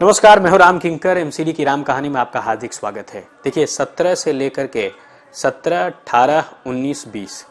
नमस्कार, मैं हूं राम किंकर। एमसीडी की राम कहानी में आपका हार्दिक स्वागत है। देखिए 17 से लेकर के 17, 18, 19, 20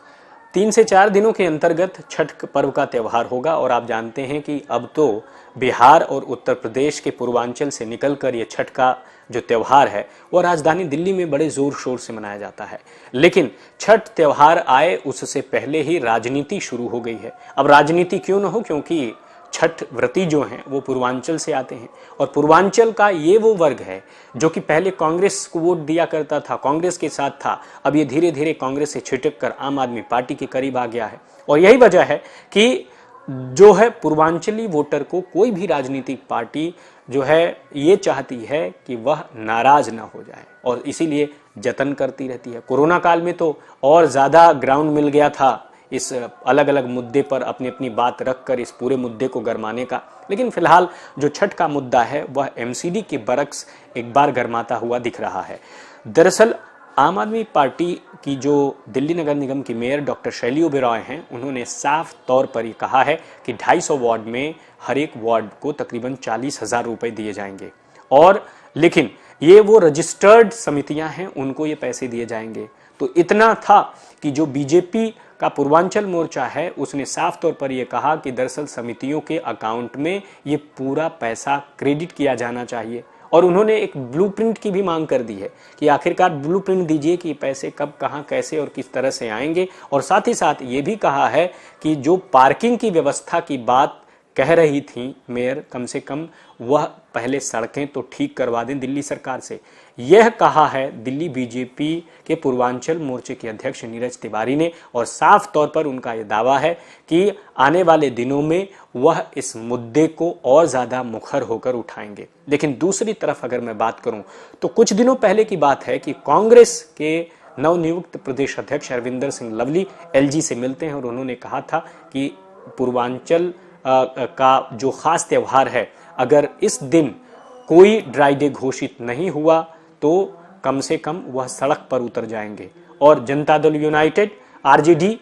3 से 4 दिनों के अंतर्गत छठ पर्व का त्यौहार होगा। और आप जानते हैं कि अब तो बिहार और उत्तर प्रदेश के पूर्वांचल से निकलकर ये छठ का जो त्यौहार है वह राजधानी दिल्ली में बड़े जोर शोर से मनाया जाता है। लेकिन छठ त्यौहार आए उससे पहले ही राजनीति शुरू हो गई है। अब राजनीति क्यों न हो, क्योंकि छठ व्रती जो हैं वो पूर्वांचल से आते हैं और पूर्वांचल का ये वो वर्ग है जो कि पहले कांग्रेस को वोट दिया करता था, कांग्रेस के साथ था। अब ये धीरे धीरे कांग्रेस से छिटक कर आम आदमी पार्टी के करीब आ गया है। और यही वजह है कि जो है पूर्वांचली वोटर को कोई भी राजनीतिक पार्टी जो है ये चाहती है कि वह नाराज ना हो जाए और इसीलिए जतन करती रहती है। कोरोना काल में तो और ज्यादा ग्राउंड मिल गया था इस अलग अलग मुद्दे पर अपनी अपनी बात रखकर इस पूरे मुद्दे को गरमाने का। लेकिन फिलहाल जो छठ का मुद्दा है वह एमसीडी के बरक्स एक बार गरमाता हुआ दिख रहा है। दरअसल आम आदमी पार्टी की जो दिल्ली नगर निगम की मेयर डॉक्टर शैली ओबेरॉय हैं, उन्होंने साफ तौर पर ये कहा है कि 250 वार्ड में हर एक वार्ड को तकरीबन 40,000 रुपए दिए जाएंगे। और लेकिन ये वो रजिस्टर्ड समितियां हैं, उनको ये पैसे दिए जाएंगे। तो इतना था कि जो बीजेपी का पूर्वांचल मोर्चा है उसने साफ तौर पर यह कहा कि दरअसल समितियों के अकाउंट में ये पूरा पैसा क्रेडिट किया जाना चाहिए। और उन्होंने एक ब्लूप्रिंट की भी मांग कर दी है कि आखिरकार ब्लूप्रिंट दीजिए कि पैसे कब, कहां, कैसे और किस तरह से आएंगे। और साथ ही साथ ये भी कहा है कि जो पार्किंग की व्यवस्था की बात कह रही थी मेयर, कम से कम वह पहले सड़कें तो ठीक करवा दें दिल्ली सरकार से। यह कहा है दिल्ली बीजेपी के पूर्वांचल मोर्चे के अध्यक्ष नीरज तिवारी ने। और साफ तौर पर उनका यह दावा है कि आने वाले दिनों में वह इस मुद्दे को और ज्यादा मुखर होकर उठाएंगे। लेकिन दूसरी तरफ अगर मैं बात करूं तो कुछ दिनों पहले की बात है कि कांग्रेस के नवनियुक्त प्रदेश अध्यक्ष अरविंदर सिंह लवली एलजी से मिलते हैं और उन्होंने कहा था कि पूर्वांचल का जो खास त्यौहार है, अगर इस दिन कोई ड्राई डे घोषित नहीं हुआ तो कम से कम वह सड़क पर उतर जाएंगे। और जनता दल यूनाइटेड आरजेडी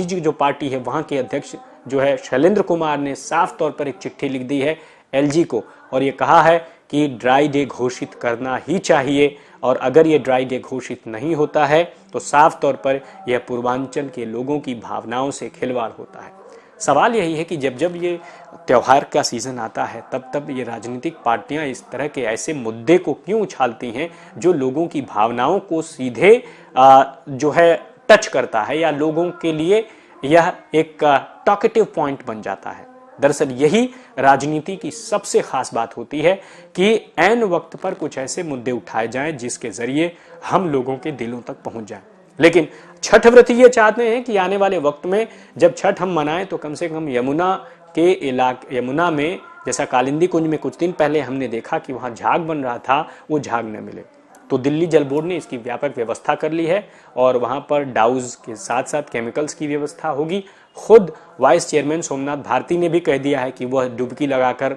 की जो पार्टी है वहां के अध्यक्ष जो है शैलेंद्र कुमार ने साफ तौर पर एक चिट्ठी लिख दी है एलजी को और ये कहा है कि ड्राई डे घोषित करना ही चाहिए। और अगर ये ड्राई डे घोषित नहीं होता है तो साफ तौर पर यह पूर्वांचल के लोगों की भावनाओं से खिलवाड़ होता है। सवाल यही है कि जब जब ये त्योहार का सीजन आता है तब तब ये राजनीतिक पार्टियां इस तरह के ऐसे मुद्दे को क्यों उछालती हैं जो लोगों की भावनाओं को सीधे जो है टच करता है या लोगों के लिए यह एक टॉकेटिव पॉइंट बन जाता है। दरअसल यही राजनीति की सबसे खास बात होती है कि ऐन वक्त पर कुछ ऐसे मुद्दे उठाए जाएं जिसके जरिए हम लोगों के दिलों तक पहुंच जाएं। लेकिन छठ व्रती ये चाहते हैं कि आने वाले वक्त में जब छठ हम मनाएं तो कम से कम यमुना में जैसा कालिंदी कुंज में कुछ दिन पहले हमने देखा कि वहां झाग बन रहा था, वो झाग न मिले। तो दिल्ली जल बोर्ड ने इसकी व्यापक व्यवस्था कर ली है और वहां पर डाउज के साथ साथ केमिकल्स की व्यवस्था होगी। खुद वाइस चेयरमैन सोमनाथ भारती ने भी कह दिया है कि वह डुबकी लगाकर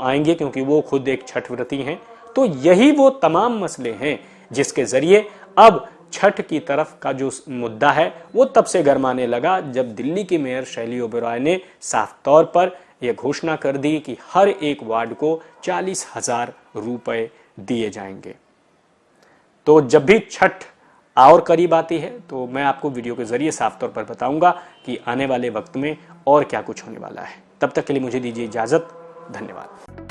आएंगे क्योंकि वो खुद एक छठ व्रती हैं। तो यही वो तमाम मसले हैं जिसके जरिए अब छठ की तरफ का जो मुद्दा है वो तब से गरमाने लगा जब दिल्ली की मेयर शैली ओबेरॉय ने साफ तौर पर यह घोषणा कर दी कि हर एक वार्ड को 40,000 रुपए दिए जाएंगे। तो जब भी छठ और करीब आती है तो मैं आपको वीडियो के जरिए साफ तौर पर बताऊंगा कि आने वाले वक्त में और क्या कुछ होने वाला है। तब तक के लिए मुझे दीजिए इजाजत। धन्यवाद।